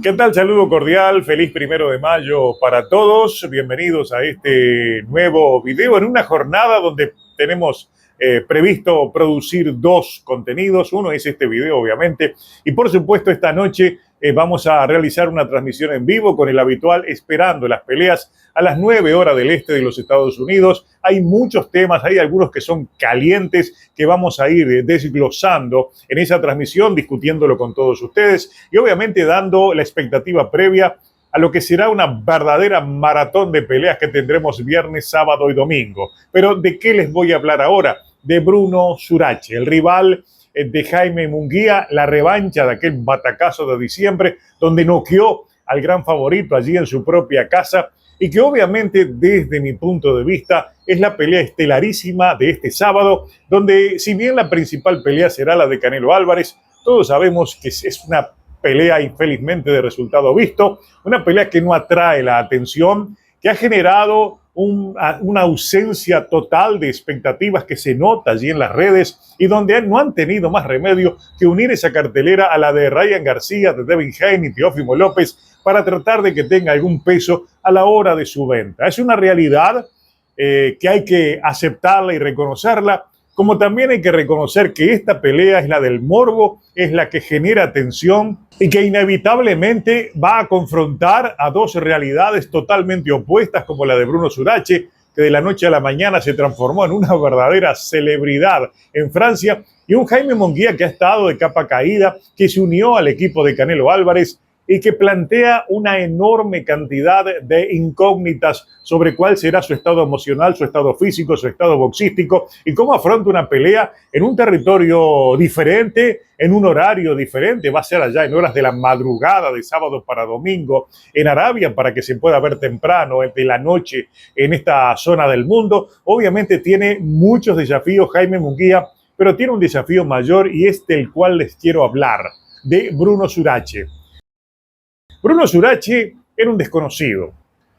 ¿Qué tal? Saludo cordial, feliz 1 de mayo para todos. Bienvenidos a este nuevo video en una jornada donde tenemos previsto producir dos contenidos. Uno es este video, obviamente, y por supuesto esta noche vamos a realizar una transmisión en vivo con el habitual Esperando las Peleas a las 9 horas del este de los Estados Unidos. Hay muchos temas, hay algunos que son calientes que vamos a ir desglosando en esa transmisión, discutiéndolo con todos ustedes y obviamente dando la expectativa previa a lo que será una verdadera maratón de peleas que tendremos viernes, sábado y domingo. Pero ¿de qué les voy a hablar ahora? De Bruno Zurache, el rival de Jaime Munguía, la revancha de aquel batacazo de diciembre, donde noqueó al gran favorito allí en su propia casa, y que obviamente desde mi punto de vista es la pelea estelarísima de este sábado, donde si bien la principal pelea será la de Canelo Álvarez, todos sabemos que es una pelea infelizmente de resultado visto, una pelea que no atrae la atención, que ha generado una ausencia total de expectativas que se nota allí en las redes y donde no han tenido más remedio que unir esa cartelera a la de Ryan García, de Devin Haney y Teófimo López para tratar de que tenga algún peso a la hora de su venta. Es una realidad que hay que aceptarla y reconocerla, como también hay que reconocer que esta pelea es la del morbo, es la que genera tensión y que inevitablemente va a confrontar a dos realidades totalmente opuestas, como la de Bruno Zurache, que de la noche a la mañana se transformó en una verdadera celebridad en Francia, y un Jaime Munguía que ha estado de capa caída, que se unió al equipo de Canelo Álvarez y que plantea una enorme cantidad de incógnitas sobre cuál será su estado emocional, su estado físico, su estado boxístico y cómo afronta una pelea en un territorio diferente, en un horario diferente. Va a ser allá en horas de la madrugada, de sábado para domingo, en Arabia, para que se pueda ver temprano, de la noche, en esta zona del mundo. Obviamente tiene muchos desafíos Jaime Munguía, pero tiene un desafío mayor y es del cual les quiero hablar, de Bruno Zurache. Bruno Zurache era un desconocido,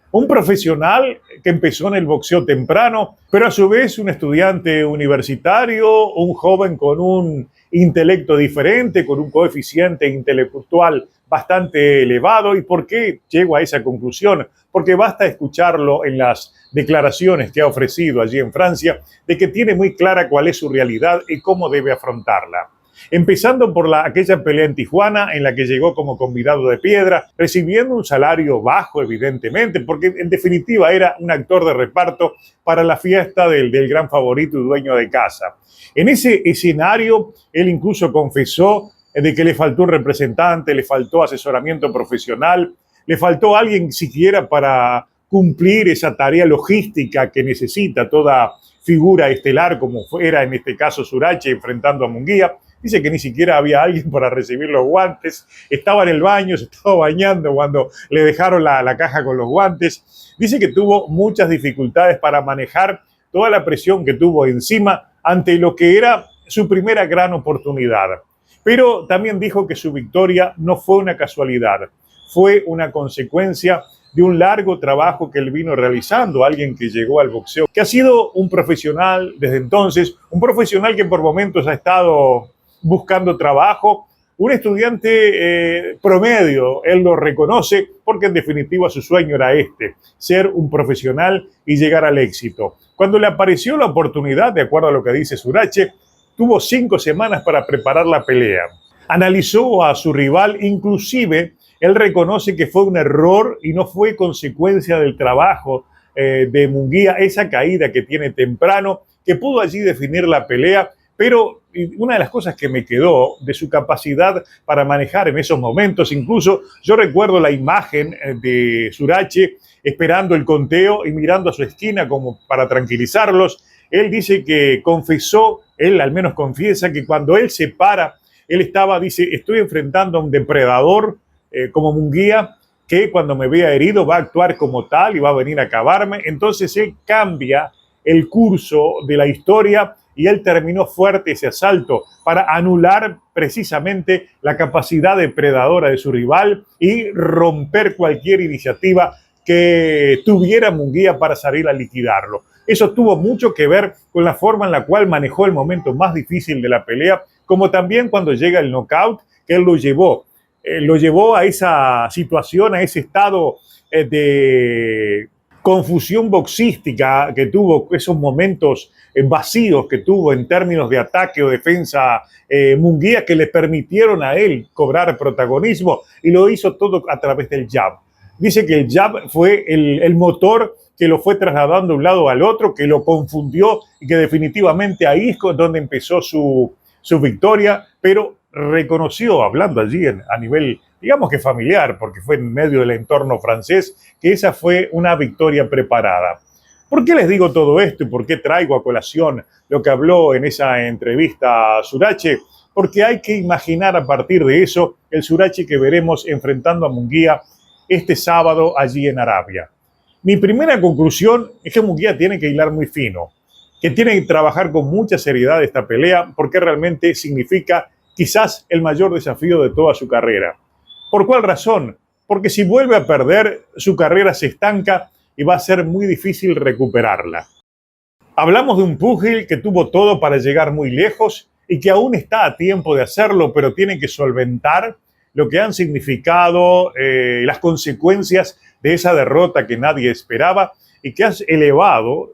un profesional que empezó en el boxeo temprano, pero a su vez un estudiante universitario, un joven con un intelecto diferente, con un coeficiente intelectual bastante elevado. ¿Y por qué llego a esa conclusión? Porque basta escucharlo en las declaraciones que ha ofrecido allí en Francia, de que tiene muy clara cuál es su realidad y cómo debe afrontarla. Empezando por aquella pelea en Tijuana en la que llegó como convidado de piedra, recibiendo un salario bajo evidentemente, porque en definitiva era un actor de reparto para la fiesta del gran favorito y dueño de casa. En ese escenario, él incluso confesó de que le faltó un representante, le faltó asesoramiento profesional, le faltó alguien siquiera para cumplir esa tarea logística que necesita toda figura estelar, como era en este caso Zurache enfrentando a Munguía. Dice que ni siquiera había alguien para recibir los guantes, estaba en el baño, se estaba bañando cuando le dejaron la caja con los guantes. Dice que tuvo muchas dificultades para manejar toda la presión que tuvo encima ante lo que era su primera gran oportunidad. Pero también dijo que su victoria no fue una casualidad, fue una consecuencia de un largo trabajo que él vino realizando, alguien que llegó al boxeo, que ha sido un profesional desde entonces, un profesional que por momentos ha estado buscando trabajo, un estudiante promedio, él lo reconoce porque en definitiva su sueño era ser un profesional y llegar al éxito. Cuando le apareció la oportunidad, de acuerdo a lo que dice Zurache, tuvo 5 semanas para preparar la pelea. Analizó a su rival, inclusive él reconoce que fue un error y no fue consecuencia del trabajo de Munguía, esa caída que tiene temprano, que pudo allí definir la pelea. Pero una de las cosas que me quedó de su capacidad para manejar en esos momentos, incluso yo recuerdo la imagen de Zurache esperando el conteo y mirando a su esquina como para tranquilizarlos. Él dice que confesó, él al menos confiesa que cuando él se para, él estaba, dice, estoy enfrentando a un depredador como Munguía, que cuando me vea herido va a actuar como tal y va a venir a acabarme. Entonces él cambia el curso de la historia y él terminó fuerte ese asalto para anular precisamente la capacidad depredadora de su rival y romper cualquier iniciativa que tuviera Munguía para salir a liquidarlo. Eso tuvo mucho que ver con la forma en la cual manejó el momento más difícil de la pelea, como también cuando llega el knockout, que él lo llevó lo llevó a esa situación, a ese estado de confusión boxística que tuvo, esos momentos vacíos que tuvo en términos de ataque o defensa Munguía, que le permitieron a él cobrar protagonismo, y lo hizo todo a través del jab. Dice que el jab fue el motor que lo fue trasladando de un lado al otro, que lo confundió y que definitivamente ahí es donde empezó su victoria, pero reconoció, hablando allí a nivel, digamos que familiar, porque fue en medio del entorno francés, que esa fue una victoria preparada. ¿Por qué les digo todo esto y por qué traigo a colación lo que habló en esa entrevista a Surache? Porque hay que imaginar a partir de eso el Surache que veremos enfrentando a Munguía este sábado allí en Arabia. Mi primera conclusión es que Munguía tiene que hilar muy fino, que tiene que trabajar con mucha seriedad esta pelea, porque realmente significa quizás el mayor desafío de toda su carrera. ¿Por cuál razón? Porque si vuelve a perder, su carrera se estanca y va a ser muy difícil recuperarla. Hablamos de un púgil que tuvo todo para llegar muy lejos y que aún está a tiempo de hacerlo, pero tiene que solventar lo que han significado las consecuencias de esa derrota que nadie esperaba y que has elevado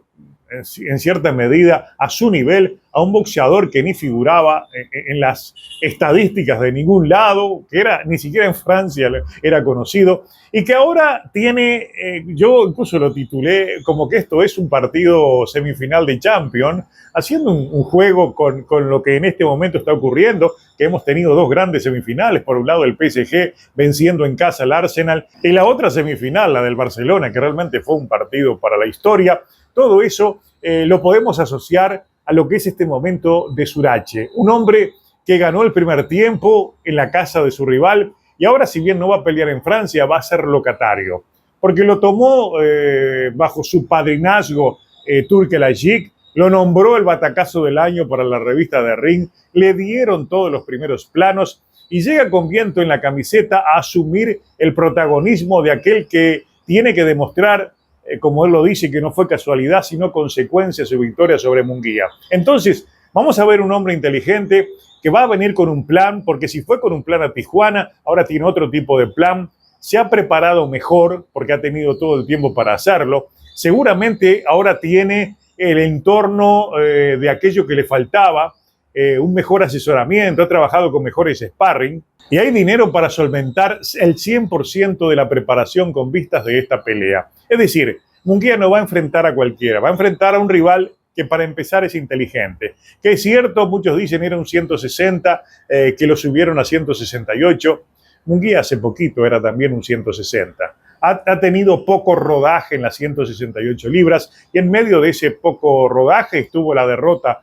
en cierta medida a su nivel a un boxeador que ni figuraba en las estadísticas de ningún lado, que era ni siquiera en Francia era conocido, y que ahora tiene, yo incluso lo titulé como que esto es un partido semifinal de Champions, haciendo un juego con lo que en este momento está ocurriendo, que hemos tenido dos grandes semifinales, por un lado el PSG venciendo en casa al Arsenal, y la otra semifinal, la del Barcelona, que realmente fue un partido para la historia. Todo eso lo podemos asociar a lo que es este momento de Surache, un hombre que ganó el primer tiempo en la casa de su rival y ahora, si bien no va a pelear en Francia, va a ser locatario, porque lo tomó bajo su padrinazgo Turk El Ayik, lo nombró el batacazo del año para la revista de Ring, le dieron todos los primeros planos y llega con viento en la camiseta a asumir el protagonismo de aquel que tiene que demostrar, como él lo dice, que no fue casualidad, sino consecuencia de su victoria sobre Munguía. Entonces, vamos a ver un hombre inteligente que va a venir con un plan, porque si fue con un plan a Tijuana, ahora tiene otro tipo de plan, se ha preparado mejor, porque ha tenido todo el tiempo para hacerlo, seguramente ahora tiene el entorno de aquello que le faltaba, un mejor asesoramiento, ha trabajado con mejores sparring, y hay dinero para solventar el 100% de la preparación con vistas de esta pelea. Es decir, Munguía no va a enfrentar a cualquiera, va a enfrentar a un rival que para empezar es inteligente. Que es cierto, muchos dicen era un 160, que lo subieron a 168. Munguía hace poquito era también un 160. Ha tenido poco rodaje en las 168 libras y en medio de ese poco rodaje estuvo la derrota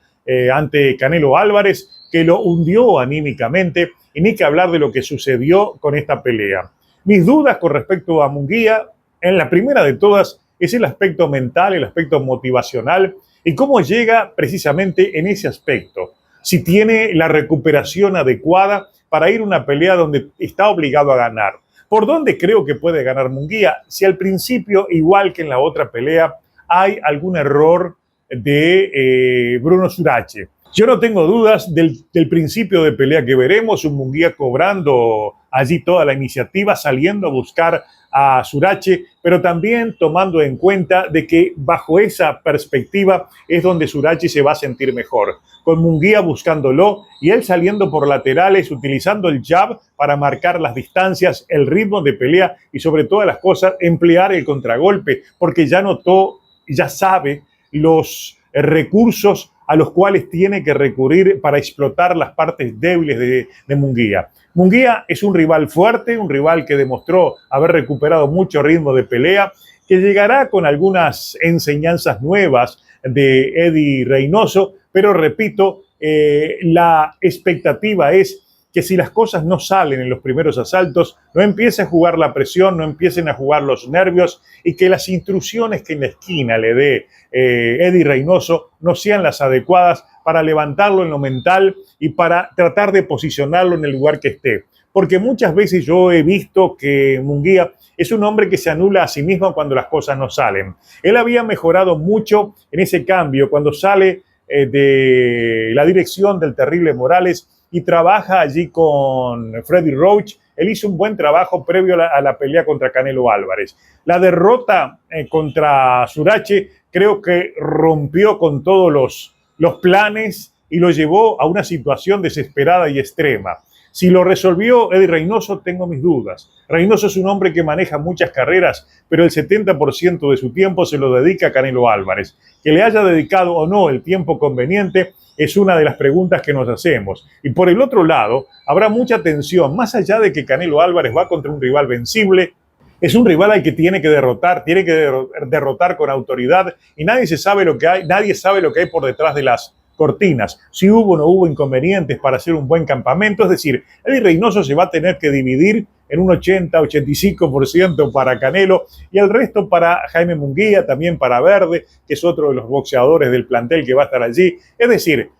ante Canelo Álvarez, que lo hundió anímicamente, y ni que hablar de lo que sucedió con esta pelea. Mis dudas con respecto a Munguía, en la primera de todas, es el aspecto mental, el aspecto motivacional, y cómo llega precisamente en ese aspecto. Si tiene la recuperación adecuada para ir a una pelea donde está obligado a ganar. ¿Por dónde creo que puede ganar Munguía? Si al principio, igual que en la otra pelea, hay algún error de Bruno Surache. Yo no tengo dudas del principio de pelea que veremos, un Munguía cobrando allí toda la iniciativa, saliendo a buscar a Surache, pero también tomando en cuenta de que bajo esa perspectiva es donde Surache se va a sentir mejor, con Munguía buscándolo y él saliendo por laterales, utilizando el jab para marcar las distancias, el ritmo de pelea y sobre todas las cosas emplear el contragolpe, porque ya notó, ya sabe los recursos a los cuales tiene que recurrir para explotar las partes débiles de Munguía. Munguía es un rival fuerte, un rival que demostró haber recuperado mucho ritmo de pelea, que llegará con algunas enseñanzas nuevas de Eddie Reynoso, pero repito, la expectativa es que si las cosas no salen en los primeros asaltos, no empiece a jugar la presión, no empiecen a jugar los nervios y que las instrucciones que en la esquina le dé Eddie Reynoso no sean las adecuadas para levantarlo en lo mental y para tratar de posicionarlo en el lugar que esté. Porque muchas veces yo he visto que Munguía es un hombre que se anula a sí mismo cuando las cosas no salen. Él había mejorado mucho en ese cambio cuando sale de la dirección del terrible Morales y trabaja allí con Freddie Roach él hizo un buen trabajo previo a la pelea contra Canelo Álvarez. La derrota contra Surache creo que rompió con todos los planes y lo llevó a una situación desesperada y extrema. Si lo resolvió Eddie Reynoso, tengo mis dudas. Reynoso es un hombre que maneja muchas carreras, pero el 70% de su tiempo se lo dedica a Canelo Álvarez. Que le haya dedicado o no el tiempo conveniente es una de las preguntas que nos hacemos. Y por el otro lado, habrá mucha tensión, más allá de que Canelo Álvarez va contra un rival vencible. Es un rival al que tiene que derrotar con autoridad y nadie sabe lo que hay por detrás de las cortinas, si hubo o no hubo inconvenientes para hacer un buen campamento. Es decir, Eddie Reynoso se va a tener que dividir en un 80-85% para Canelo y el resto para Jaime Munguía, también para Verde, que es otro de los boxeadores del plantel que va a estar allí. Es decir,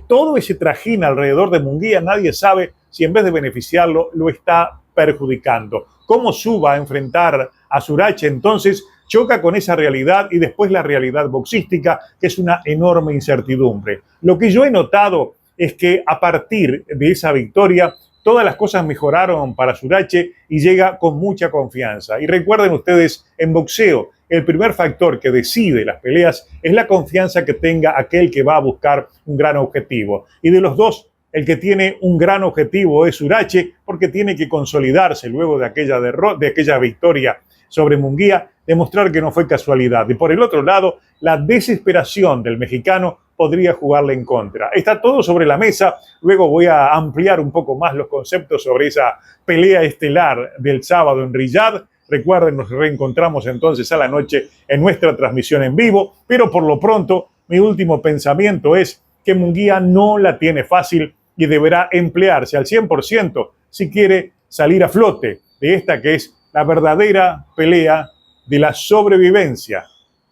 todo ese trajín alrededor de Munguía, nadie sabe si en vez de beneficiarlo, lo está perjudicando. ¿Cómo suba a enfrentar a Surache? Entonces choca con esa realidad y después la realidad boxística, que es una enorme incertidumbre. Lo que yo he notado es que a partir de esa victoria, todas las cosas mejoraron para Surache y llega con mucha confianza. Y recuerden ustedes, en boxeo, el primer factor que decide las peleas es la confianza que tenga aquel que va a buscar un gran objetivo. Y de los dos, el que tiene un gran objetivo es Surache, porque tiene que consolidarse luego de aquella victoria sobre Munguía, demostrar que no fue casualidad. Y por el otro lado, la desesperación del mexicano podría jugarle en contra. Está todo sobre la mesa. Luego voy a ampliar un poco más los conceptos sobre esa pelea estelar del sábado en Riyadh. Recuerden, nos reencontramos entonces a la noche en nuestra transmisión en vivo. Pero por lo pronto, mi último pensamiento es que Munguía no la tiene fácil y deberá emplearse al 100% si quiere salir a flote de esta que es la verdadera pelea de la sobrevivencia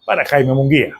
para Jaime Munguía.